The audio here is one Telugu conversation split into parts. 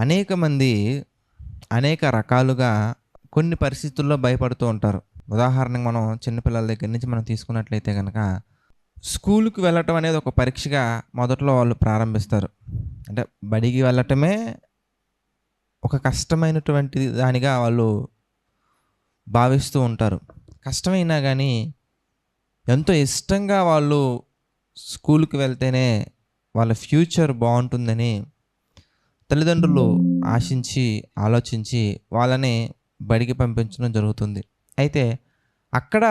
అనేక మంది అనేక రకాలుగా కొన్ని పరిస్థితుల్లో భయపడుతూ ఉంటారు. ఉదాహరణకు మనం చిన్నపిల్లల దగ్గర నుంచి మనం తీసుకున్నట్లయితే గనక, స్కూలుకి వెళ్ళటం అనేది ఒక పరీక్షగా మొదట్లో వాళ్ళు ప్రారంభిస్తారు. అంటే బడికి వెళ్ళటమే ఒక కష్టమైనటువంటి దానిగా వాళ్ళు భావిస్తూ ఉంటారు. కష్టమైనా గానీ ఎంతో ఇష్టంగా వాళ్ళు స్కూలుకి వెళ్తేనే వాళ్ళ ఫ్యూచర్ బావుంటుందని తల్లిదండ్రులు ఆశించి, ఆలోచించి వాళ్ళని బడికి పంపించడం జరుగుతుంది. అయితే అక్కడ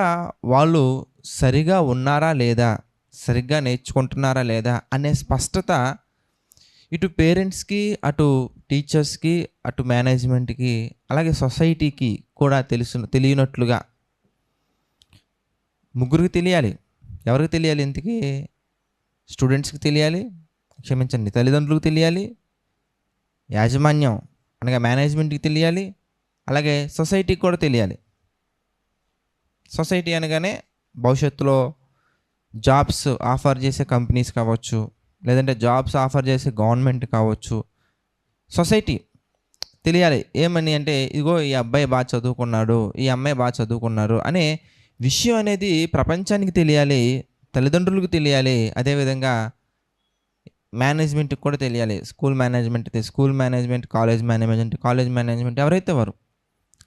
వాళ్ళు సరిగా ఉన్నారా లేదా? సరిగ్గా నేర్చుకుంటున్నారా లేదా? అనే స్పష్టత ఇటు పేరెంట్స్‌కి, అటు టీచర్స్‌కి, అటు మేనేజ్‌మెంట్‌కి, అలాగే సొసైటీకి కూడా తెలియనట్లుగా ముగ్గురికి తెలియాలి. ఎవరికి తెలియాలి ఇంతకీ? స్టూడెంట్స్‌కి తెలియాలి, క్షమించండి తల్లిదండ్రులకు తెలియాలి, యాజమాన్యం అనగా మేనేజ్‌మెంట్‌కి తెలియాలి, అలాగే సొసైటీకి కూడా తెలియాలి. సొసైటీ అనగానే భవిష్యత్తులో జాబ్స్ ఆఫర్ చేసే కంపెనీస్ కావచ్చు, లేదంటే జాబ్స్ ఆఫర్ చేసే గవర్నమెంట్ కావచ్చు. సొసైటీ తెలియాలి. ఏమని అంటే, ఇదిగో ఈ అబ్బాయి బాగా చదువుకున్నాడు, ఈ అమ్మాయి బాగా చదువుకున్నారు అనే విషయం అనేది ప్రపంచానికి తెలియాలి. తల్లిదండ్రులకు తెలియాలి. అదేవిధంగా మేనేజ్‌మెంట్‌కి కూడా తెలియాలి. స్కూల్ మేనేజ్‌మెంట్, కాలేజ్ మేనేజ్‌మెంట్ ఎవరైతే వారు.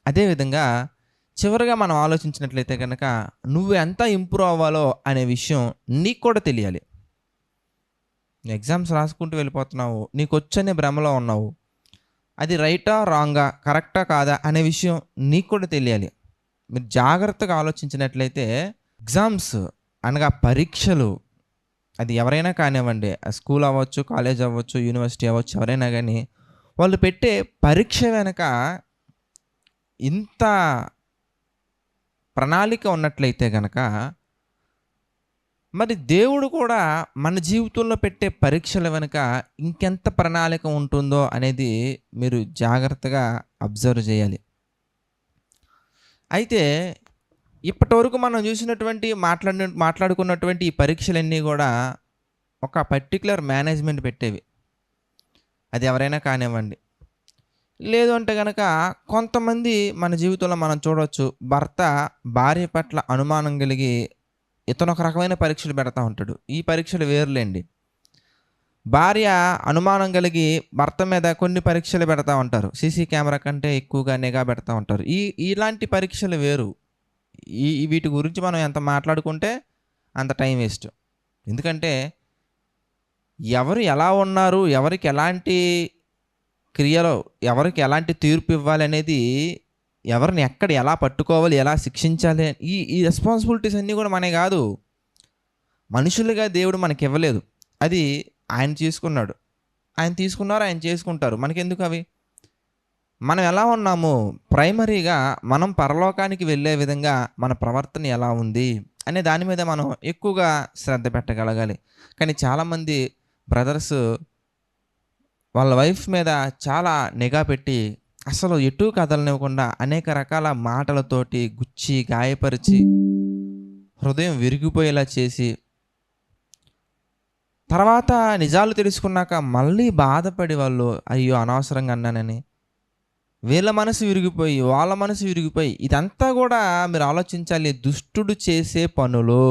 అదేవిధంగా చివరగా మనం ఆలోచించినట్లయితే గనక, నువ్వు ఎంత ఇంప్రూవ్ అవ్వాలో అనే విషయం నీకు కూడా తెలియాలి. ఎగ్జామ్స్ రాసుకుంటూ వెళ్ళిపోతున్నావు. నీకొచ్చనే భ్రమలో ఉన్నావు. అది రైటా? రాంగా? కరెక్టా? కాదా? అనే విషయం నీకు కూడా తెలియాలి. మీరు జాగ్రత్తగా ఆలోచించినట్లయితే ఎగ్జామ్స్ అనగా పరీక్షలు అది ఎవరైనా కానివ్వండి. స్కూల్ అవ్వచ్చు, కాలేజ్ అవ్వచ్చు, యూనివర్సిటీ అవ్వచ్చు, ఎవరైనా గానీ వాళ్ళు పెట్టే పరీక్ష వెనక ఇంత ప్రణాళిక ఉన్నట్లయితే గనక, మరి దేవుడు కూడా మన జీవితంలో పెట్టే పరీక్షల వెనక ఇంకెంత ప్రణాళిక ఉంటుందో అనేది మీరు జాగ్రత్తగా అబ్జర్వ్ చేయాలి. అయితే ఇప్పటివరకు మనం చూసినటువంటి మాట్లాడుకున్నటువంటి ఈ పరీక్షలన్నీ గూడా ఒక పర్టిక్యులర్ మేనేజ్‌మెంట్ పెట్టేవి. అది ఎవరైనా కానివ్వండి. లేదు అంటే గనక కొంతమంది మన జీవితంలో మనం చూడొచ్చు. భర్త భార్య పట్ల అనుమానం కలిగి ఇతను ఒక రకమైన పరీక్షలు పెడతా ఉంటాడు. ఈ పరీక్షలు వేరులెండి. భార్య అనుమానం కలిగి భర్త మీద కొన్ని పరీక్షలు పెడతా ఉంటారు. సీసీ కెమెరా కంటే ఎక్కువగా నిఘా పెడతా ఉంటారు. ఇలాంటి పరీక్షలు వేరు. వీటి గురించి మనం ఎంత మాట్లాడుకుంటే అంత టైం వేస్ట్. ఎందుకంటే ఎవరు ఎలా ఉన్నారు? ఎవరికి ఎలాంటి క్రియలో ఎవరికి ఎలాంటి తీర్పు ఇవ్వాలనేది, ఎవరిని ఎక్కడ ఎలా పట్టుకోవాలి, ఎలా శిక్షించాలి ఈ ఈ రెస్పాన్సిబిలిటీస్ అన్నీ కూడా మనయి కాదు. మనుషులుగా దేవుడు మనకివ్వలేదు. అది ఆయన తీసుకున్నాడు. ఆయన తీసుకున్నారు, ఆయన చేసుకుంటారు. మనకెందుకు అవి? మనం ఎలా ఉన్నాము? ప్రైమరీగా మనం పరలోకానికి వెళ్ళే విధంగా మన ప్రవర్తన ఎలా ఉంది అనే దాని మీద మనం ఎక్కువగా శ్రద్ధ పెట్టగలగాలి. కానీ చాలామంది బ్రదర్స్ వాళ్ళ వైఫ్ మీద చాలా నిఘా పెట్టి అసలు ఎటూ కదలనివ్వకుండా అనేక రకాల మాటలతోటి గుచ్చి, గాయపరిచి, హృదయం విరిగిపోయేలా చేసి, తర్వాత నిజాలు తెలుసుకున్నాక మళ్ళీ బాధపడి వాళ్ళు అయ్యో అనవసరంగా అన్నానని వీళ్ళ మనసు విరిగిపోయి, వాళ్ళ మనసు విరిగిపోయి, ఇదంతా కూడా మీరు ఆలోచించాలి. దుష్టుడు చేసే పనులు,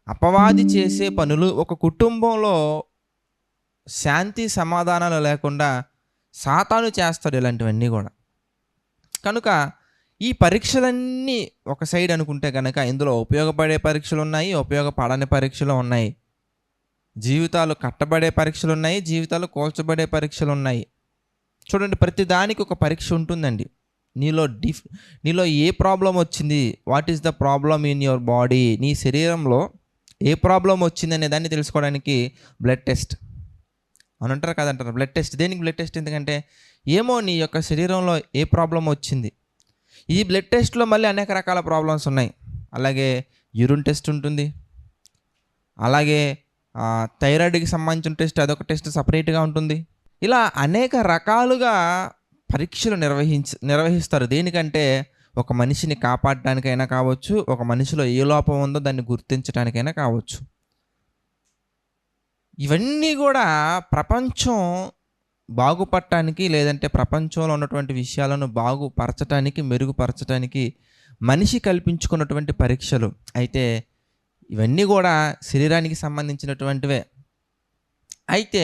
అపవాది చేసే పనులు ఒక కుటుంబంలో శాంతి సమాధానాలు లేకుండా సాతాను చేస్తాడు ఇలాంటివన్నీ కూడా. కనుక ఈ పరీక్షలన్నీ ఒక సైడ్ అనుకుంటే కనుక ఇందులో ఉపయోగపడే పరీక్షలు ఉన్నాయి, ఉపయోగపడని పరీక్షలు ఉన్నాయి. జీవితాలు కట్టబడే పరీక్షలు ఉన్నాయి, జీవితాలు కూల్చబడే పరీక్షలు ఉన్నాయి. చూడండి, ప్రతి దానికి ఒక పరీక్ష ఉంటుందండి. నీలో ఏ ప్రాబ్లం వచ్చింది? What is the problem in your body? నీ శరీరంలో ఏ ప్రాబ్లం వచ్చిందనే దాన్ని తెలుసుకోవడానికి బ్లడ్ టెస్ట్ అని అంటారు కదంటారు. బ్లడ్ టెస్ట్ దేనికి? బ్లడ్ టెస్ట్ ఎందుకంటే ఏమో నీ యొక్క శరీరంలో ఏ ప్రాబ్లం వచ్చింది. ఈ బ్లడ్ టెస్ట్లో మళ్ళీ అనేక రకాల ప్రాబ్లమ్స్ ఉన్నాయి. అలాగే యూరిన్ టెస్ట్ ఉంటుంది. అలాగే థైరాయిడ్కి సంబంధించిన టెస్ట్, అదొక టెస్ట్ సపరేట్గా ఉంటుంది. ఇలా అనేక రకాలుగా పరీక్షలు నిర్వహిస్తారు. దేనికంటే ఒక మనిషిని కాపాడడానికైనా కావచ్చు, ఒక మనిషిలో ఏ లోపం ఉందో దాన్ని గుర్తించడానికైనా కావచ్చు. ఇవన్నీ కూడా ప్రపంచం బాగుపడటానికి, లేదంటే ప్రపంచంలో ఉన్నటువంటి విషయాలను బాగుపరచటానికి, మెరుగుపరచటానికి మనిషి కల్పించుకున్నటువంటి పరీక్షలు. అయితే ఇవన్నీ కూడా శరీరానికి సంబంధించినటువంటివే. అయితే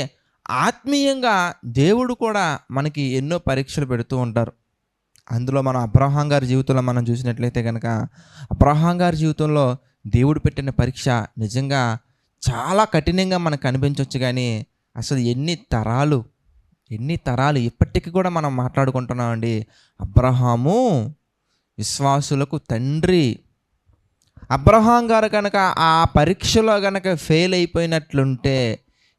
ఆత్మీయంగా దేవుడు కూడా మనకి ఎన్నో పరీక్షలు పెడుతూ ఉంటారు. అందులో మనం అబ్రహాం గారి జీవితంలో మనం చూసినట్లయితే కనుక, అబ్రహాం గారి జీవితంలో దేవుడు పెట్టిన పరీక్ష నిజంగా చాలా కఠినంగా మనకు అనిపించవచ్చు. కానీ అసలు ఎన్ని తరాలు ఇప్పటికీ కూడా మనం మాట్లాడుకుంటున్నామండి. అబ్రహాము విశ్వాసులకు తండ్రి. అబ్రహాం గారు కనుక ఆ పరీక్షలో కనుక ఫెయిల్ అయిపోయినట్లుంటే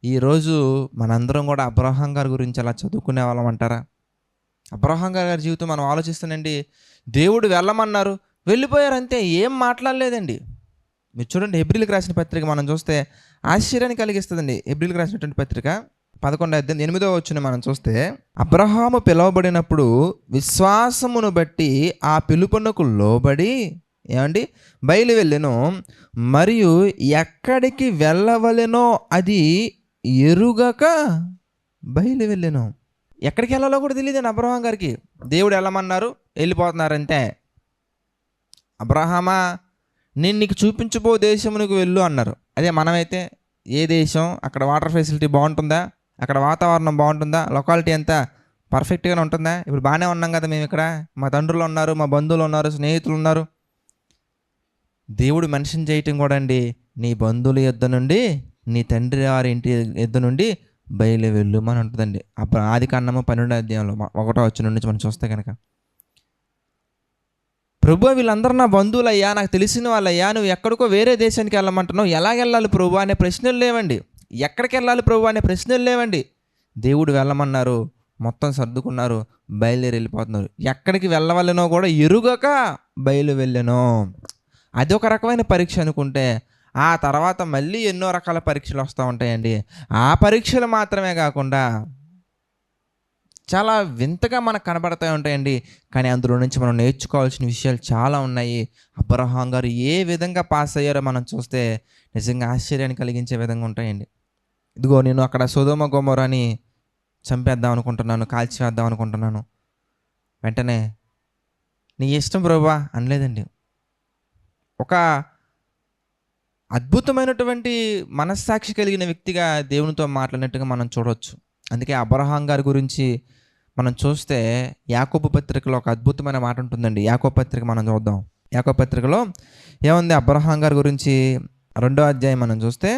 ఈరోజు మనందరం కూడా అబ్రహాం గారి గురించి అలా చదువుకునే వాళ్ళం అంటారా? అబ్రహాం గారి జీవితం మనం ఆలోచిస్తానండి. దేవుడు వెళ్ళమన్నారు, వెళ్ళిపోయారు అంతే, ఏం మాట్లాడలేదండి. మీరు చూడండి, హెబ్రీలకు రాసిన పత్రిక మనం చూస్తే ఆశ్చర్యాన్ని కలిగిస్తుందండి. హెబ్రీలకు రాసినటువంటి పత్రిక 11:8 మనం చూస్తే, అబ్రహాము పిలువబడినప్పుడు విశ్వాసమును బట్టి ఆ పిలుపునకు లోబడి ఏమండి బయలు వెళ్ళెను, మరియు ఎక్కడికి వెళ్ళవలెనో అది ఎరుగక బయలు వెళ్ళెను. ఎక్కడికి వెళ్ళాలో కూడా తెలియదండి అబ్రహాం గారికి. దేవుడు వెళ్ళమన్నారు, వెళ్ళిపోతున్నారంతే. అబ్రహామా, నేను నీకు చూపించబో దేశమునకు వెళ్ళు అన్నారు. అదే మనమైతే ఏ దేశం, అక్కడ వాటర్ ఫెసిలిటీ బాగుంటుందా, అక్కడ వాతావరణం బాగుంటుందా, లొకాలిటీ అంతా పర్ఫెక్ట్గానే ఉంటుందా? ఇప్పుడు బాగానే ఉన్నాం కదా మేము ఇక్కడ, మా తండ్రులు ఉన్నారు, మా బంధువులు ఉన్నారు, స్నేహితులు ఉన్నారు. దేవుడు మెన్షన్ చేయటం కూడా అండి, నీ బంధువుల యొద్ద నుండి, నీ తండ్రి వారి ఇంటి యొద్ద నుండి బయలు వెళ్ళు అని ఉంటుందండి. అప్పుడు ఆదికాండము 12:1 నుంచి మనం చూస్తే కనుక, ప్రభు వీళ్ళందరూ నా బంధువులయ్యా, నాకు తెలిసిన వాళ్ళయ్యా, నువ్వు ఎక్కడికో వేరే దేశానికి వెళ్ళమంటున్నావు, ఎలాగెళ్ళాలి ప్రభు అనే ప్రశ్నలు లేవండి. ఎక్కడికి వెళ్ళాలి ప్రభు అనే ప్రశ్నలు లేవండి. దేవుడు వెళ్ళమన్నారు, మొత్తం సర్దుకున్నారు, బయలుదేరి వెళ్ళిపోతున్నారు. ఎక్కడికి వెళ్ళవలెనో కూడా ఎరుగక బయలు వెళ్ళెను. అది ఒక రకమైన పరీక్ష అనుకుంటే, ఆ తర్వాత మళ్ళీ ఎన్నో రకాల పరీక్షలు వస్తూ ఉంటాయండి. ఆ పరీక్షలు మాత్రమే కాకుండా చాలా వింతగా మనకు కనబడతా ఉంటాయండి. కానీ అందులో నుంచి మనం నేర్చుకోవాల్సిన విషయాలు చాలా ఉన్నాయి. అబ్రహాం గారు ఏ విధంగా పాస్ అయ్యారో మనం చూస్తే నిజంగా ఆశ్చర్యాన్ని కలిగించే విధంగా ఉంటాయండి. ఇదిగో నేను అక్కడ సొదొమ గొమొరాని చంపేద్దాం అనుకుంటున్నాను, కాల్చివేద్దాం అనుకుంటున్నాను. వెంటనే నీ ఇష్టం ప్రభువా అనలేదండి. ఒక అద్భుతమైనటువంటి మనస్సాక్షి కలిగిన వ్యక్తిగా దేవునితో మాట్లాడినట్టుగా మనం చూడవచ్చు. అందుకే అబ్రహాం గారి గురించి మనం చూస్తే యాకోబు పత్రికలో ఒక అద్భుతమైన మాట ఉంటుందండి. యాకోబు పత్రిక మనం చూద్దాం. యాకోబు పత్రికలో ఏముంది అబ్రహాం గారి గురించి? 2వ అధ్యాయం మనం చూస్తే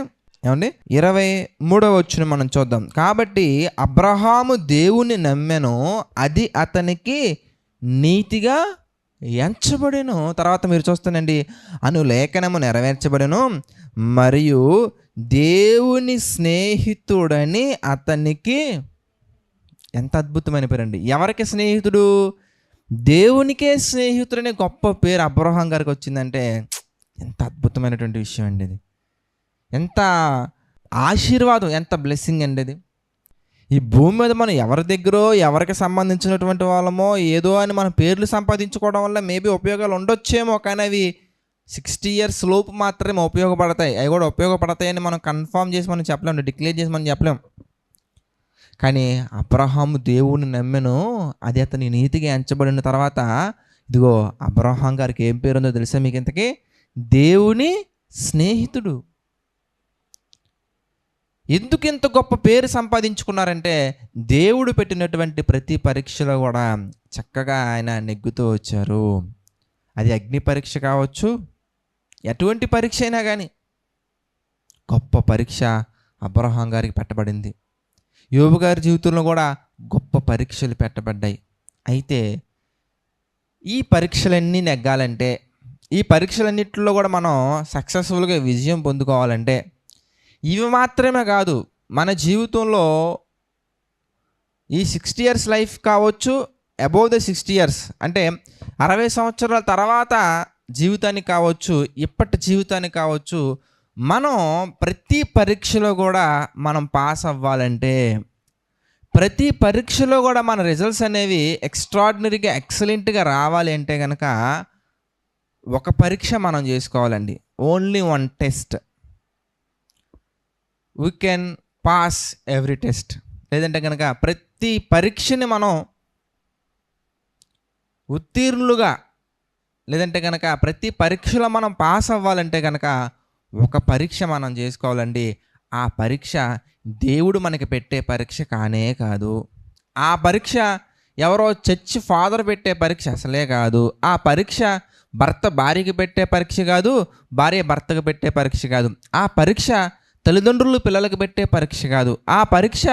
ఏమండి 23వ మనం చూద్దాం. కాబట్టి అబ్రహాము దేవుని నమ్మెను, అది అతనికి నీతిగా ఎంచబడెను. తర్వాత మీరు చూస్తానండి, అను లేఖనము నెరవేర్చబడెను, మరియు దేవుని స్నేహితుడని అతనికి. ఎంత అద్భుతమైన పేరండి. ఎవరికి స్నేహితుడు? దేవునికే స్నేహితుడనే గొప్ప పేరు అబ్రహాం గారికి వచ్చిందంటే ఎంత అద్భుతమైనటువంటి విషయం అండి ఇది. ఎంత ఆశీర్వాదం, ఎంత బ్లెస్సింగ్ అండి అది. ఈ భూమి మీద మనం ఎవరి దగ్గరో, ఎవరికి సంబంధించినటువంటి వాళ్ళమో ఏదో అని మన పేర్లు సంపాదించుకోవడం వల్ల మేబీ ఉపయోగాలు ఉండొచ్చేమో, కానీ అవి 60 years లోపు మాత్రమే ఉపయోగపడతాయి. అవి కూడా ఉపయోగపడతాయని మనం కన్ఫర్మ్ చేసి మనం చెప్పలేము, డిక్లేర్ చేసి మనం చెప్పలేము. కానీ అబ్రహాము దేవుని నమ్మెను, అది అతని నీతిగా ఎంచబడిన తర్వాత ఇదిగో అబ్రహాం గారికి ఏం పేరు ఉందో తెలుసా మీకు? ఇంతకీ దేవుని స్నేహితుడు. ఎందుకు ఇంత గొప్ప పేరు సంపాదించుకున్నారంటే, దేవుడు పెట్టినటువంటి ప్రతి పరీక్షలో కూడా చక్కగా ఆయన నెగ్గుతూ వచ్చారు. అది అగ్ని పరీక్ష కావచ్చు, ఎటువంటి పరీక్ష అయినా కానీ గొప్ప పరీక్ష అబ్రహాం గారికి పెట్టబడింది. యోబు గారి జీవితంలో కూడా గొప్ప పరీక్షలు పెట్టబడ్డాయి. అయితే ఈ పరీక్షలన్నీ నెగ్గాలంటే, ఈ పరీక్షలన్నింటిలో కూడా మనం సక్సెస్ఫుల్గా విజయం పొందుకోవాలంటే, ఇవి మాత్రమే కాదు, మన జీవితంలో ఈ 60 years లైఫ్ కావచ్చు, అబోవ్ ద 60 years అంటే 60 సంవత్సరాల తర్వాత జీవితానికి కావచ్చు, ఇప్పటి జీవితానికి కావచ్చు, మనం ప్రతి పరీక్షలో కూడా మనం పాస్ అవ్వాలంటే, ప్రతి పరీక్షలో కూడా మన రిజల్ట్స్ అనేవి ఎక్స్ట్రాడినరీగా ఎక్సలెంట్గా రావాలి అంటే కనుక ఒక పరీక్ష మనం చేసుకోవాలండి. Only one test. We can pass every test. లేదంటే కనుక ప్రతి పరీక్షని మనం ఉత్తీర్ణులుగా, లేదంటే కనుక ప్రతి పరీక్షలో మనం పాస్ అవ్వాలంటే కనుక ఒక పరీక్ష మనం చేసుకోవాలండి. ఆ పరీక్ష దేవుడు మనకి పెట్టే పరీక్ష కానే కాదు. ఆ పరీక్ష ఎవరో చర్చ్ ఫాదర్ పెట్టే పరీక్ష అసలే కాదు. ఆ పరీక్ష భర్త భార్యకి పెట్టే పరీక్ష కాదు, భార్య భర్తకు పెట్టే పరీక్ష కాదు. ఆ పరీక్ష తల్లిదండ్రులు పిల్లలకు పెట్టే పరీక్ష కాదు. ఆ పరీక్ష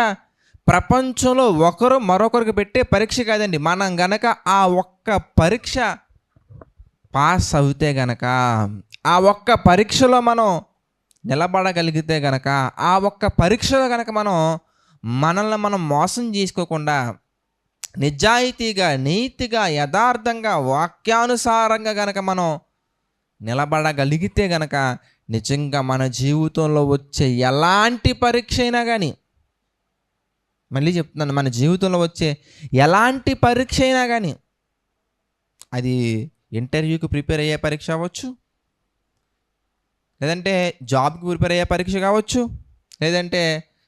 ప్రపంచంలో ఒకరు మరొకరికి పెట్టే పరీక్ష కాదండి. మనం గనక ఆ ఒక్క పరీక్ష పాస్ అవుతే గనక, ఆ ఒక్క పరీక్షలో మనం నిలబడగలిగితే గనక, ఆ ఒక్క పరీక్షలో గనక మనల్ని మనం మోసం చేసుకోకుండా నిజాయితీగా, నీతిగా, యథార్థంగా, వాక్యానుసారంగా గనక మనం నిలబడగలిగితే గనక నిజంగా మన జీవితంలో వచ్చే ఎలాంటి పరీక్ష అయినా కానీ, మళ్ళీ చెప్తున్నాను, మన జీవితంలో వచ్చే ఎలాంటి పరీక్ష అయినా కానీ, అది ఇంటర్వ్యూకి ప్రిపేర్ అయ్యే పరీక్ష అవ్వచ్చు, లేదంటే జాబ్కి ప్రిపేర్ అయ్యే పరీక్ష కావచ్చు, లేదంటే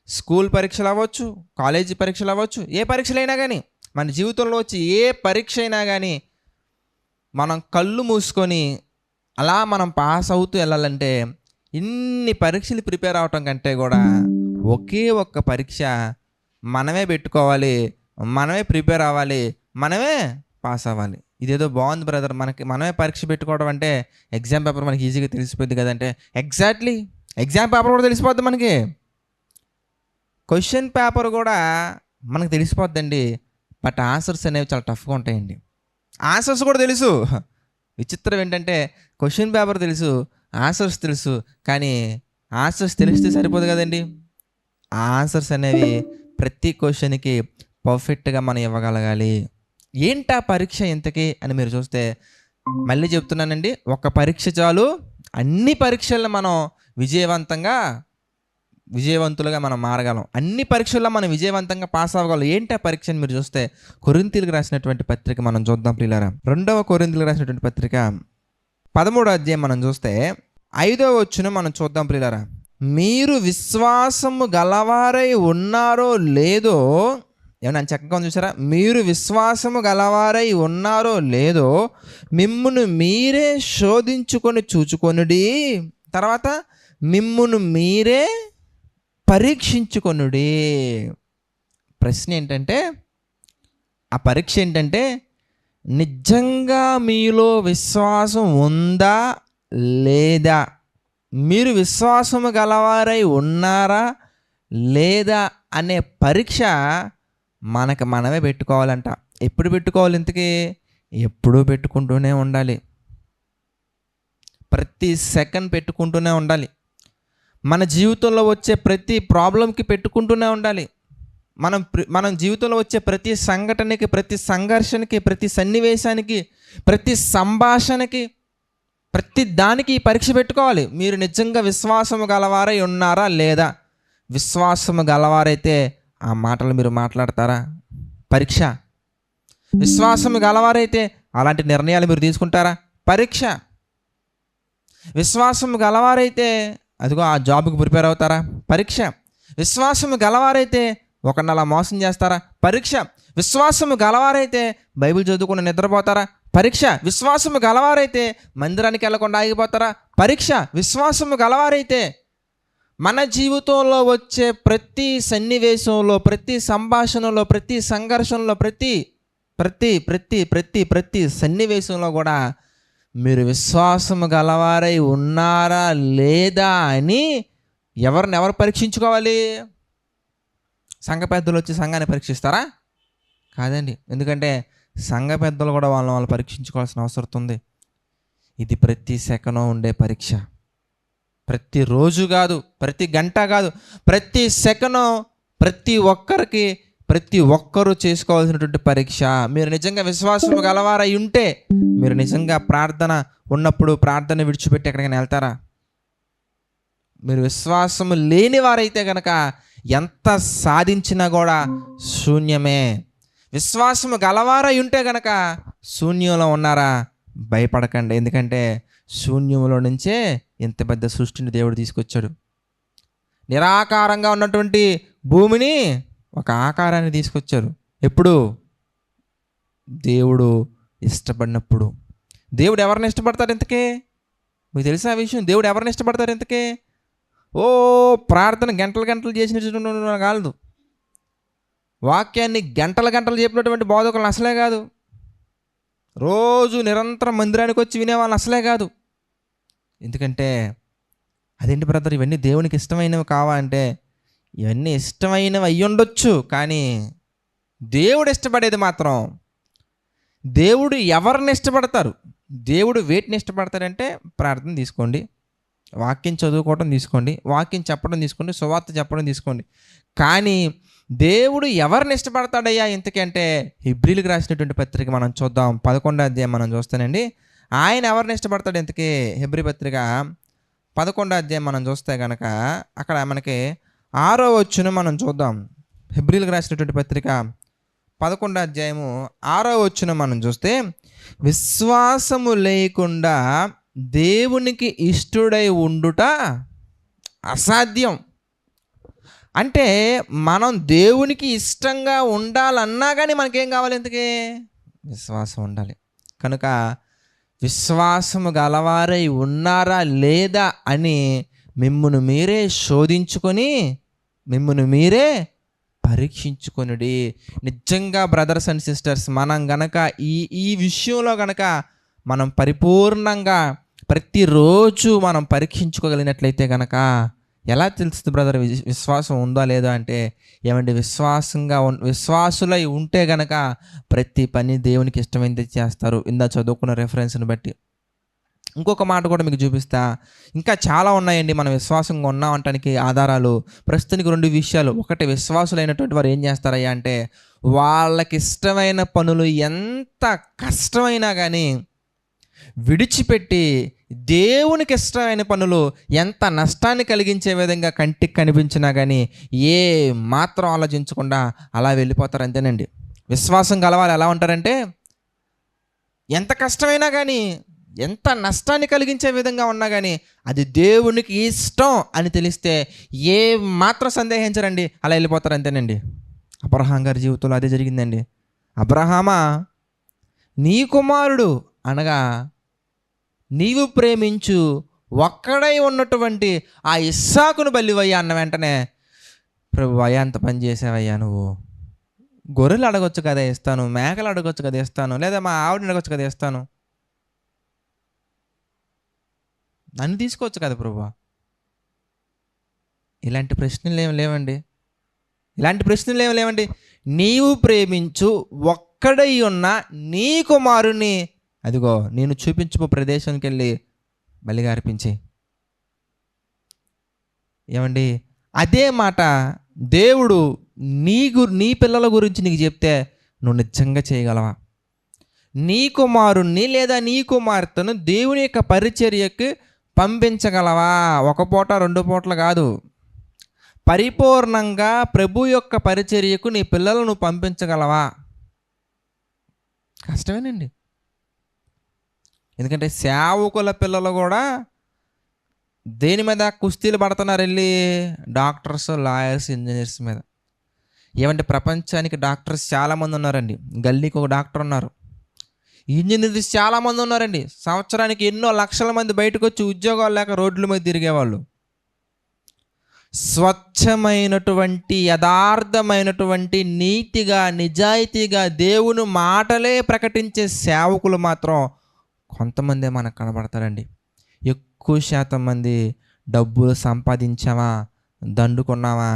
స్కూల్ పరీక్షలు అవ్వచ్చు, కాలేజీ పరీక్షలు అవ్వచ్చు, ఏ పరీక్షలైనా కానీ, మన జీవితంలో వచ్చి ఏ పరీక్ష అయినా కానీ మనం కళ్ళు మూసుకొని అలా మనం పాస్ అవుతూ వెళ్ళాలంటే ఇన్ని పరీక్షలు ప్రిపేర్ అవటం కంటే కూడా ఒకే ఒక్క పరీక్ష మనమే పెట్టుకోవాలి, మనమే ప్రిపేర్ అవ్వాలి, మనమే పాస్ అవ్వాలి. ఇదేదో బాగుంది బ్రదర్, మనమే పరీక్ష పెట్టుకోవడం అంటే ఎగ్జామ్ పేపర్ మనకి ఈజీగా తెలిసిపోద్ది కదంటే, ఎగ్జాక్ట్లీ ఎగ్జామ్ పేపర్ కూడా తెలిసిపోద్ది మనకి. క్వశ్చన్ పేపర్ కూడా మనకు తెలిసిపోద్దండి. బట్ ఆన్సర్స్ అనేవి చాలా టఫ్గా ఉంటాయండి. ఆన్సర్స్ కూడా తెలుసు. విచిత్రం ఏంటంటే క్వశ్చన్ పేపర్ తెలుసు, ఆన్సర్స్ తెలుసు, కానీ ఆన్సర్స్ తెలిస్తే సరిపోదు కదండి. ఆ ఆన్సర్స్ అనేవి ప్రతి క్వశ్చన్కి పర్ఫెక్ట్గా మనం ఇవ్వగలగాలి. ఏంటా పరీక్ష ఇంతకీ అని మీరు చూస్తే, మళ్ళీ చెప్తున్నానండి, ఒక పరీక్ష చాలు అన్ని పరీక్షలను మనం విజయవంతులుగా మనం మారగలం. అన్ని పరీక్షల్లో మనం విజయవంతంగా పాస్ అవ్వగలం. ఏంటి ఆ పరీక్ష అని మీరు చూస్తే, కొరింథీయులకు రాసినటువంటి పత్రిక మనం చూద్దాం ప్రియులారా. 2వ కొరింథీయులకు రాసినటువంటి పత్రిక 13వ అధ్యాయం మనం చూస్తే 5వ వచనం మనం చూద్దాం ప్రియులారా. మీరు విశ్వాసము గలవారై ఉన్నారో లేదో, ఏమన్నా చక్కగా చూసారా, మీరు విశ్వాసము గలవారై ఉన్నారో లేదో మిమ్మును మీరే శోధించుకొని చూచుకొనుడి, తర్వాత మిమ్మును మీరే పరీక్షించుకొనుడి. ప్రశ్న ఏంటంటే, ఆ పరీక్ష ఏంటంటే, నిజంగా మీలో విశ్వాసం ఉందా లేదా, మీరు విశ్వాసము గలవారై ఉన్నారా లేదా అనే పరీక్ష మనమే పెట్టుకోవాలంట. ఎప్పుడు పెట్టుకోవాలి ఇంతకీ? ఎప్పుడూ పెట్టుకుంటూనే ఉండాలి. ప్రతి సెకండ్ పెట్టుకుంటూనే ఉండాలి. మన జీవితంలో వచ్చే ప్రతి ప్రాబ్లంకి పెట్టుకుంటూనే ఉండాలి. మనం జీవితంలో వచ్చే ప్రతి సంఘటనకి, ప్రతి సంఘర్షణకి, ప్రతి సన్నివేశానికి, ప్రతి సంభాషణకి, ప్రతి దానికి ఈ పరీక్ష పెట్టుకోవాలి. మీరు నిజంగా విశ్వాసము గలవారై ఉన్నారా లేదా? విశ్వాసము గలవారైతే ఆ మాటలు మీరు మాట్లాడతారా? పరీక్ష. విశ్వాసము గలవారైతే అలాంటి నిర్ణయాలు మీరు తీసుకుంటారా? పరీక్ష. విశ్వాసము గలవారైతే అదిగో ఆ జాబ్కి ప్రిపేర్ అవుతారా? పరీక్ష. విశ్వాసము గలవారైతే ఒకరిని అలా మోసం చేస్తారా? పరీక్ష. విశ్వాసము గలవారైతే బైబిల్ చదువుకుని నిద్రపోతారా? పరీక్ష. విశ్వాసము గలవారైతే మందిరానికి వెళ్ళకుండా ఆగిపోతారా? పరీక్ష. విశ్వాసము గలవారైతే మన జీవితంలో వచ్చే ప్రతి సన్నివేశంలో, ప్రతి సంభాషణలో, ప్రతి సంఘర్షణలో, ప్రతి ప్రతి ప్రతి ప్రతి ప్రతి సన్నివేశంలో కూడా మీరు విశ్వాసము గలవారై ఉన్నారా లేదా అని ఎవరు పరీక్షించుకోవాలి? సంఘ పెద్దలు వచ్చి సంఘాన్ని పరీక్షిస్తారా? కాదండి. ఎందుకంటే సంఘ పెద్దలు కూడా వాళ్ళు పరీక్షించుకోవాల్సిన అవసరం ఉంది. ఇది ప్రతి సెకను ఉండే పరీక్ష. ప్రతి రోజు కాదు, ప్రతి గంట కాదు, ప్రతి సెకను ప్రతి ఒక్కరూ చేసుకోవాల్సినటువంటి పరీక్ష. మీరు నిజంగా విశ్వాసం గలవారై ఉంటే, మీరు నిజంగా ప్రార్థన ఉన్నప్పుడు ప్రార్థన విడిచిపెట్టి ఎక్కడికైనా వెళ్తారా? మీరు విశ్వాసము లేని వారైతే కనుక ఎంత సాధించినా కూడా శూన్యమే. విశ్వాసము గలవారై ఉంటే కనుక శూన్యంలో ఉన్నారా? భయపడకండి. ఎందుకంటే శూన్యంలో నుంచే ఇంత పెద్ద సృష్టిని దేవుడు తీసుకొచ్చాడు. నిరాకారంగా ఉన్నటువంటి భూమిని ఒక ఆకారాన్ని తీసుకొచ్చారు. ఎప్పుడు? దేవుడు ఇష్టపడినప్పుడు. దేవుడు ఎవరిని ఇష్టపడతాడు ఇంతకీ? మీకు తెలుసా ఆ విషయం? దేవుడు ఎవరిని ఇష్టపడతారు ఇంతకీ? ఓ ప్రార్థన గంటలు గంటలు చేసినటువంటి కాదు, వాక్యాన్ని గంటలు గంటలు చెప్పినటువంటి బోధకులను అసలే కాదు, రోజు నిరంతరం మందిరానికి వచ్చి వినేవాళ్ళని అసలే కాదు. ఎందుకంటే అదేంటి బ్రదర్, ఇవన్నీ దేవునికి ఇష్టమైనవి కావా అంటే, ఇవన్నీ ఇష్టమైనవి అయ్యి ఉండొచ్చు, కానీ దేవుడు ఇష్టపడేది మాత్రం, దేవుడు ఎవరిని ఇష్టపడతారు, దేవుడు వేటిని ఇష్టపడతాడంటే, ప్రార్థన తీసుకోండి, వాక్యం చదువుకోవడం తీసుకోండి, వాక్యం చెప్పడం తీసుకోండి, సువార్త చెప్పడం తీసుకోండి. కానీ దేవుడు ఎవరిని ఇష్టపడతాడయ్యా ఇంతకంటే, హెబ్రీలకు రాసినటువంటి పత్రిక మనం చూద్దాం, 11వ అధ్యాయం మనం చూస్తానండి. ఆయన ఎవరిని ఇష్టపడతాడు ఇంతకీ? హెబ్రీ పత్రిక 11వ అధ్యాయం మనం చూస్తే కనుక అక్కడ మనకి 6వ వచనం మనం చూద్దాం. హెబ్రీలకు రాసినటువంటి పత్రిక 11వ అధ్యాయము 6వ వచనం మనం చూస్తే, విశ్వాసము లేకుండా దేవునికి ఇష్టుడై ఉండుట అసాధ్యం. అంటే మనం దేవునికి ఇష్టంగా ఉండాలన్నా కానీ మనకేం కావాలి? ఇంతకీ విశ్వాసం ఉండాలి. కనుక విశ్వాసము గలవారై ఉన్నారా లేదా అని మిమ్మును మీరే శోధించుకొని, మిమ్మును మీరే పరీక్షించుకొనుడి. నిజంగా బ్రదర్స్ అండ్ సిస్టర్స్, మనం గనక ఈ విషయంలో గనక మనం పరిపూర్ణంగా ప్రతిరోజు మనం పరీక్షించుకోగలిగినట్లయితే కనుక, ఎలా తెలుస్తుంది బ్రదర్ విశ్వాసం ఉందా లేదా అంటే, ఏమంటే విశ్వాసులై ఉంటే గనక ప్రతి పని దేవునికి ఇష్టమైంది చేస్తారు. ఇందా చదువుకున్న రెఫరెన్స్ని బట్టి. ఇంకొక మాట కూడా మీకు చూపిస్తా. ఇంకా చాలా ఉన్నాయండి మనం విశ్వాసంగా ఉన్నామంటానికి ఆధారాలు. ప్రస్తుతానికి 2 విషయాలు. ఒకటి, విశ్వాసులైనటువంటి వారు ఏం చేస్తారయ్యా అంటే, వాళ్ళకి ఇష్టమైన పనులు ఎంత కష్టమైనా కానీ విడిచిపెట్టి, దేవునికి ఇష్టమైన పనులు ఎంత నష్టాన్ని కలిగించే విధంగా కంటికి కనిపించినా కానీ ఏ మాత్రం ఆలోచించకుండా అలా వెళ్ళిపోతారు, అంతేనండి. విశ్వాసం గలవారు ఎలా ఉంటారంటే, ఎంత కష్టమైనా కానీ, ఎంత నష్టాన్ని కలిగించే విధంగా ఉన్నా కానీ అది దేవునికి ఇష్టం అని తెలిస్తే ఏ మాత్రం సందేహించరండి, అలా వెళ్ళిపోతారు, అంతేనండి. అబ్రహాం గారి జీవితంలో అదే జరిగిందండి. అబ్రహామా, నీ కుమారుడు అనగా నీవు ప్రేమించు ఒక్కడై ఉన్నటువంటి ఆ ఇస్సాకును బలివయ్యా అన్న వెంటనే, ప్రభు అయ్యా అంత పని చేసావయ్యా, నువ్వు గొర్రెలు అడగొచ్చు కదా ఇస్తాను, మేకలు అడగొచ్చు కదా ఇస్తాను, లేదా మా ఆవిడని అడగొచ్చు కదా ఇస్తాను, నన్ను తీసుకోవచ్చు కదా ప్రభు. ఇలాంటి ప్రశ్నలు ఏమి లేవండి. ఇలాంటి ప్రశ్నలు ఏమి లేవండి. నీవు ప్రేమించు ఒక్కడై ఉన్న నీ కుమారుని అదిగో నేను చూపించు ప్రదేశానికి వెళ్ళి బలిగా అర్పించి. ఏమండి, అదే మాట దేవుడు నీ పిల్లల గురించి నీకు చెప్తే నువ్వు నిజంగా చేయగలవా? నీ కుమారుణ్ణి లేదా నీ కుమార్తెను దేవుని యొక్క పరిచర్యకు పంపించగలవా? 1 పూట 2 పూటలు కాదు, పరిపూర్ణంగా ప్రభు యొక్క పరిచర్యకు నీ పిల్లలను పంపించగలవా? కష్టమేనండి. ఎందుకంటే సేవకుల పిల్లలు కూడా దేని మీద కుస్తీలు పడుతున్నారు? వెళ్ళి డాక్టర్స్, లాయర్స్, ఇంజనీర్స్ మీద. ఏమంటే ప్రపంచానికి డాక్టర్స్ చాలామంది ఉన్నారండి. గల్లీకి ఒక డాక్టర్ ఉన్నారు. ఇంజనీర్స్ చాలామంది ఉన్నారండి. సంవత్సరానికి ఎన్నో లక్షల మంది బయటకు వచ్చి ఉద్యోగాలు లేక రోడ్ల మీద తిరిగేవాళ్ళు. స్వచ్ఛమైనటువంటి, యథార్థమైనటువంటి, నీతిగా, నిజాయితీగా దేవుని మాటలే ప్రకటించే సేవకులు మాత్రం కొంతమందే మనకు కనబడతారండి. ఎక్కువ శాతం మంది డబ్బులు సంపాదించామా, దండుకున్నామా,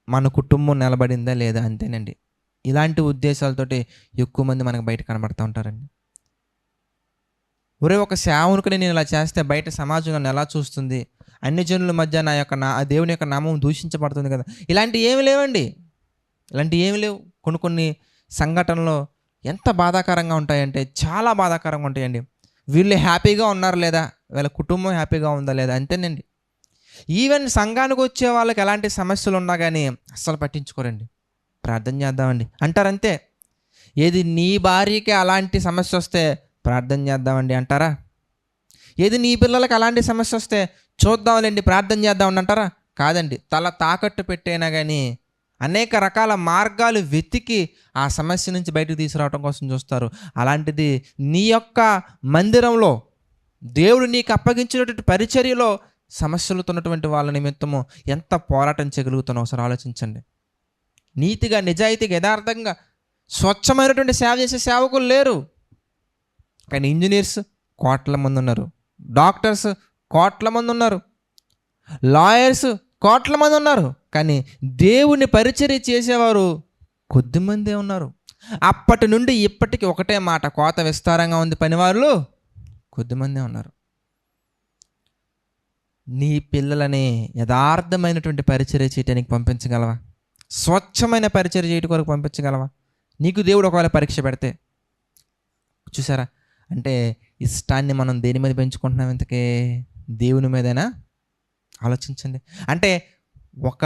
మన కుటుంబం నిలబడిందా లేదా, అంతేనండి. ఇలాంటి ఉద్దేశాలతోటి ఎక్కువ మంది మనకు బయట కనబడుతూ ఉంటారండి. ఒరే, ఒక సేవకుని నేను ఇలా చేస్తే బయట సమాజం నన్ను ఎలా చూస్తుంది, అన్ని జనుల మధ్య దేవుని యొక్క నామం దూషించబడుతుంది కదా. ఇలాంటివి ఏమి లేవండి. ఇలాంటివి ఏమి లేవు. కొన్ని సంఘటనలు ఎంత బాధాకరంగా ఉంటాయంటే చాలా బాధాకరంగా ఉంటాయండి. వీళ్ళు హ్యాపీగా ఉన్నారు లేదా, వీళ్ళ కుటుంబం హ్యాపీగా ఉందా లేదా, అంతేనండి. ఈవెన్ సంఘానికి వచ్చే వాళ్ళకి ఎలాంటి సమస్యలు ఉన్నా కానీ అస్సలు పట్టించుకోరండి. ప్రార్థన చేద్దామండి అంటారంతే. ఏది నీ భార్యకి అలాంటి సమస్య వస్తే ప్రార్థన చేద్దామండి అంటారా? ఏది నీ పిల్లలకి అలాంటి సమస్య వస్తే చూద్దాంలేండి ప్రార్థన చేద్దామని అంటారా? కాదండి. తల తాకట్టు పెట్టైనా కానీ అనేక రకాల మార్గాలు వెతికి ఆ సమస్య నుంచి బయటకు తీసుకురావడం కోసం చూస్తారు. అలాంటిది నీ యొక్క మందిరంలో దేవుడు నీకు అప్పగించినటువంటి పరిచర్యలో సమస్యలతో ఉన్నటువంటి వాళ్ళ నిమిత్తము ఎంత పోరాటం చేయగలుగుతానో ఒకసారి ఆలోచించండి. నీతిగా, నిజాయితీగా, యథార్థంగా, స్వచ్ఛమైనటువంటి సేవ చేసే సేవకులు లేరు. కానీ ఇంజనీర్స్ కోట్ల మంది ఉన్నారు, డాక్టర్స్ కోట్ల మంది ఉన్నారు, లాయర్స్ కోట్ల మంది ఉన్నారు. కానీ దేవుని పరిచర్య చేసేవారు కొద్దిమందే ఉన్నారు. అప్పటి నుండి ఇప్పటికి ఒకటే మాట, కోత విస్తారంగా ఉంది, పనివారులు కొద్దిమందే ఉన్నారు. నీ పిల్లలని యథార్థమైనటువంటి పరిచర్య చేయటానికి పంపించగలవా? స్వచ్ఛమైన పరిచర్య చేయటం కొరకు పంపించగలవా? నీకు దేవుడు ఒకవేళ పరీక్ష పెడితే, చూసారా, అంటే ఇష్టాన్ని మనం దేని మీద పెంచుకుంటున్నాం? ఇంతకే దేవుని మీదైనా ఆలోచించండి. అంటే ఒక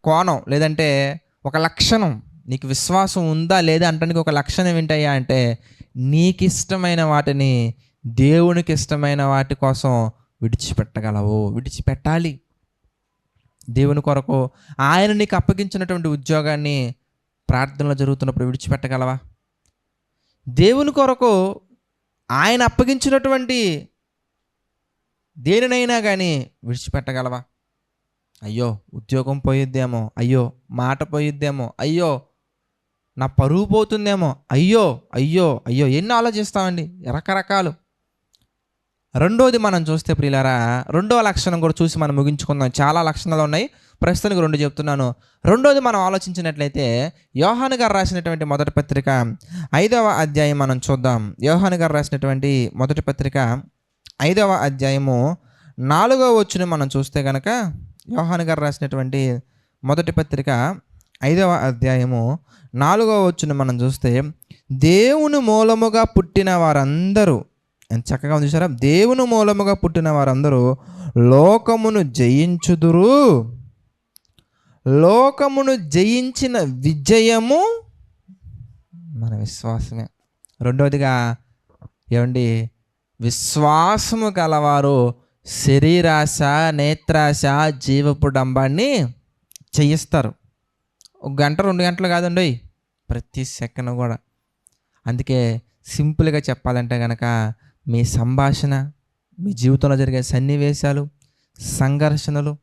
కోణం లేదంటే ఒక లక్షణం, నీకు విశ్వాసం ఉందా లేదా అంటానికి ఒక లక్షణం ఏంటయ్యా అంటే, నీకు ఇష్టమైన వాటిని దేవునికి ఇష్టమైన వాటి కోసం విడిచిపెట్టగలవు, విడిచిపెట్టాలి. దేవుని కొరకు ఆయన నీకు అప్పగించినటువంటి ఉద్యోగాన్ని ప్రార్థనలో జరుగుతున్నప్పుడు విడిచిపెట్టగలవా? దేవుని కొరకు ఆయన అప్పగించినటువంటి దేనినైనా కానీ విడిచిపెట్టగలవా? అయ్యో ఉద్యోగం పోయిద్దేమో, అయ్యో మాట పోయిద్దేమో, అయ్యో నా పరువు పోతుందేమో, అయ్యో అయ్యో అయ్యో ఎన్ని ఆలోచిస్తామండి, రకరకాలు. రెండోది మనం చూస్తే ప్రియులారా, రెండవ లక్షణం కూడా చూసి మనం ముగించుకుందాం. చాలా లక్షణాలు ఉన్నాయి, ప్రస్తుతానికి 2 చెప్తున్నాను. రెండోది మనం ఆలోచించినట్లయితే యోహాను గారు రాసినటువంటి మొదటి పత్రిక 5వ అధ్యాయం మనం చూద్దాం. యోహాను గారు రాసినటువంటి మొదటి పత్రిక 5వ అధ్యాయము 4వ వచనం మనం చూస్తే కనుక, యోహాను గారు రాసినటువంటి మొదటి పత్రిక 5వ అధ్యాయము 4వ వచనం మనం చూస్తే, దేవుని మూలముగా పుట్టిన వారందరూ, ఎంత చక్కగా ఉంది చూసారా, దేవుని మూలముగా పుట్టిన వారందరూ లోకమును జయించుదురు, లోకమును జయించిన విజయము మన విశ్వాసమే. రెండవదిగా ఏమండి, విశ్వాసము గలవారు శరీరాశ, నేత్రాశ, జీవపు డంబాన్ని చేయిస్తారు. 1 గంట 2 గంటలు కాదండి, ప్రతి సెకండ్ కూడా. అందుకే సింపుల్గా చెప్పాలంటే కనుక, మీ సంభాషణ, మీ జీవితంలో జరిగే సన్నివేశాలు, సంఘర్షణలు,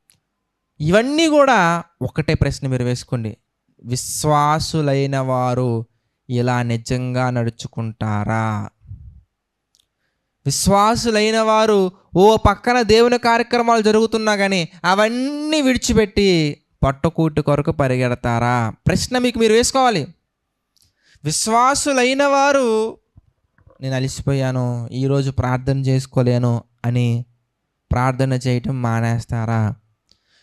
ఇవన్నీ కూడా ఒకటే ప్రశ్న మీరు వేసుకోండి, విశ్వాసులైన వారు ఇలా నిజంగా నడుచుకుంటారా? విశ్వాసులైన వారు ఓ పక్కన దేవుని కార్యక్రమాలు జరుగుతున్నా కానీ అవన్నీ విడిచిపెట్టి పట్టుకూటి కొరకు పరిగెడతారా? ప్రశ్న మీకు మీరు వేసుకోవాలి. విశ్వాసులైన వారు నేను అలసిపోయాను, ఈరోజు ప్రార్థన చేసుకోలేను అని ప్రార్థన చేయటం మానేస్తారా?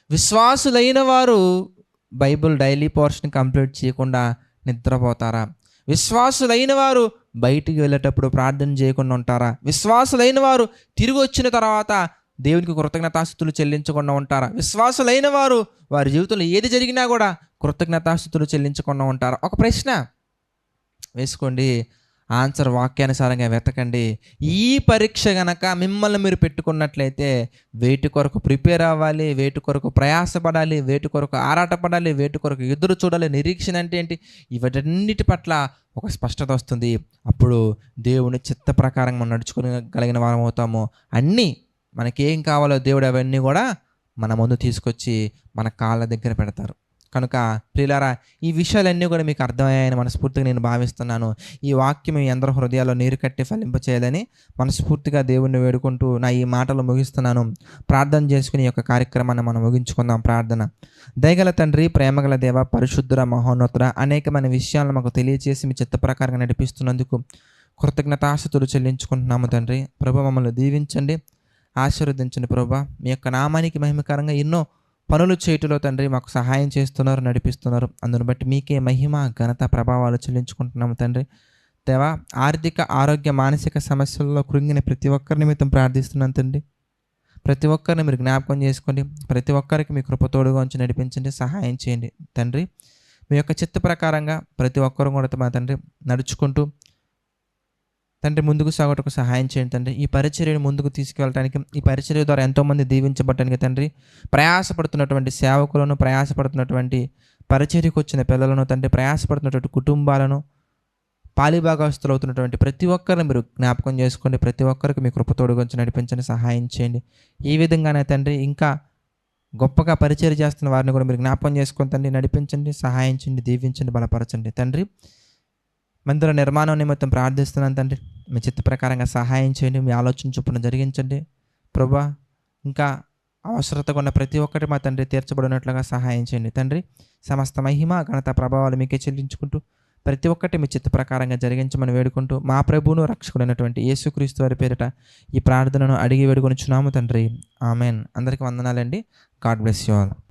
విశ్వాసులైన వారు బైబిల్ డైలీ పోర్షన్ కంప్లీట్ చేయకుండా నిద్రపోతారా? విశ్వాసులైన వారు బయటికి వెళ్ళేటప్పుడు ప్రార్థన చేయకుండా ఉంటారా? విశ్వాసులైన వారు తిరిగి వచ్చిన తర్వాత దేవునికి కృతజ్ఞతాస్తుతులు చెల్లించకుండా ఉంటారా? విశ్వాసులైన వారు వారి జీవితంలో ఏది జరిగినా కూడా కృతజ్ఞతాస్తుతులు చెల్లించకుండా ఉంటారా? ఒక ప్రశ్న వేసుకోండి, ఆన్సర్ వాక్యానుసారంగా వెతకండి. ఈ పరీక్ష గనక మిమ్మల్ని మీరు పెట్టుకున్నట్లయితే వేటి కొరకు ప్రిపేర్ అవ్వాలి, వేటి కొరకు ప్రయాసపడాలి, వేటి కొరకు ఆరాటపడాలి, వేటి కొరకు ఎదురు చూడాలి, నిరీక్షణ అంటే ఏంటి, ఇవన్నిటి పట్ల ఒక స్పష్టత వస్తుంది. అప్పుడు దేవుని చిత్త ప్రకారం మనం నడుచుకోగలిగిన వారం అవుతాము. అన్నీ మనకేం కావాలో దేవుడు అవన్నీ కూడా మన ముందు తీసుకొచ్చి మన కాళ్ళ దగ్గర పెడతారు. కనుక ప్రియులారా, ఈ విషయాలన్నీ కూడా మీకు అర్థమయ్యాయని మనస్ఫూర్తిగా నేను భావిస్తున్నాను. ఈ వాక్యం మీ అందరి హృదయాల్లో నీరు కట్టి ఫలింపచేయాలని మనస్ఫూర్తిగా దేవుణ్ణి వేడుకుంటూ నా ఈ మాటలు ముగిస్తున్నాను. ప్రార్థన చేసుకుని ఈ యొక్క కార్యక్రమాన్ని మనం ముగించుకుందాం. ప్రార్థన. దయగల తండ్రి, ప్రేమగల దేవ, పరిశుద్ధుర, మహోన్నతుడ, అనేకమైన విషయాలను మాకు తెలియజేసి మీ చిత్త ప్రకారంగా నడిపిస్తున్నందుకు కృతజ్ఞతాస్తుతులు చెల్లించుకుంటున్నాము తండ్రి. ప్రభు, మమ్మల్ని దీవించండి, ఆశీర్వదించండి. ప్రభు, మీ యొక్క నామానికి మహిమకరంగా ఎన్నో పనులు చేయటంలో తండ్రి మాకు సహాయం చేస్తున్నారు, నడిపిస్తున్నారు. అందును బట్టి మీకే మహిమ, ఘనత, ప్రభావాలు చెల్లించుకుంటున్నాము తండ్రి. దేవా, ఆర్థిక, ఆరోగ్య, మానసిక సమస్యల్లో కృంగిన ప్రతి ఒక్కరి నిమిత్తం ప్రార్థిస్తున్నాను తండ్రి. ప్రతి ఒక్కరిని మీరు జ్ఞాపకం చేసుకోండి, ప్రతి ఒక్కరికి మీ కృపతోడుగా ఉంచి నడిపించండి, సహాయం చేయండి తండ్రి. మీ యొక్క చిత్త ప్రకారంగా ప్రతి ఒక్కరు కూడా మా తండ్రి నడుచుకుంటూ తండ్రి ముందుకు సాగటకు సహాయం చేయండి తండ్రి. ఈ పరిచర్యను ముందుకు తీసుకెళ్ళడానికి, ఈ పరిచర్య ద్వారా ఎంతోమంది దీవించబడటానికి తండ్రి ప్రయాసపడుతున్నటువంటి సేవకులను, ప్రయాసపడుతున్నటువంటి పరిచర్యకు వచ్చిన పిల్లలను తండ్రి, ప్రయాసపడుతున్నటువంటి కుటుంబాలను, పాలిభాగస్తులు అవుతున్నటువంటి ప్రతి ఒక్కరిని మీరు జ్ఞాపకం చేసుకోండి. ప్రతి ఒక్కరికి మీ కృప తోడుగా నడిపించండి, సహాయం చేయండి. ఈ విధంగానే తండ్రి ఇంకా గొప్పగా పరిచర్య చేస్తున్న వారిని కూడా మీరు జ్ఞాపకం చేసుకొని తండ్రి నడిపించండి, సహాయం చేయండి, దీవించండి, బలపరచండి. తండ్రి, మందిర నిర్మాణం నిమిత్తం ప్రార్థిస్తున్నాను తండ్రి. మీ చిత్త ప్రకారంగా సహాయం చేయండి, మీ ఆలోచన చొప్పున జరిగించండి ప్రభువా. ఇంకా అవసరతగా ఉన్న ప్రతి ఒక్కటి మా తండ్రి తీర్చబడినట్లుగా సహాయం చేయండి తండ్రి. సమస్త మహిమ, ఘనత, ప్రభావాలు మీకే చెల్లించుకుంటూ ప్రతి ఒక్కటి మీ చిత్త ప్రకారంగా జరిగించమని వేడుకుంటూ మా ప్రభువును రక్షకుడైనటువంటి యేసుక్రీస్తు వారి పేరిట ఈ ప్రార్థనను అడిగి వేడుకొనుచున్నాము తండ్రి. ఆమెన్. అందరికీ వందనాలండి. God bless you all.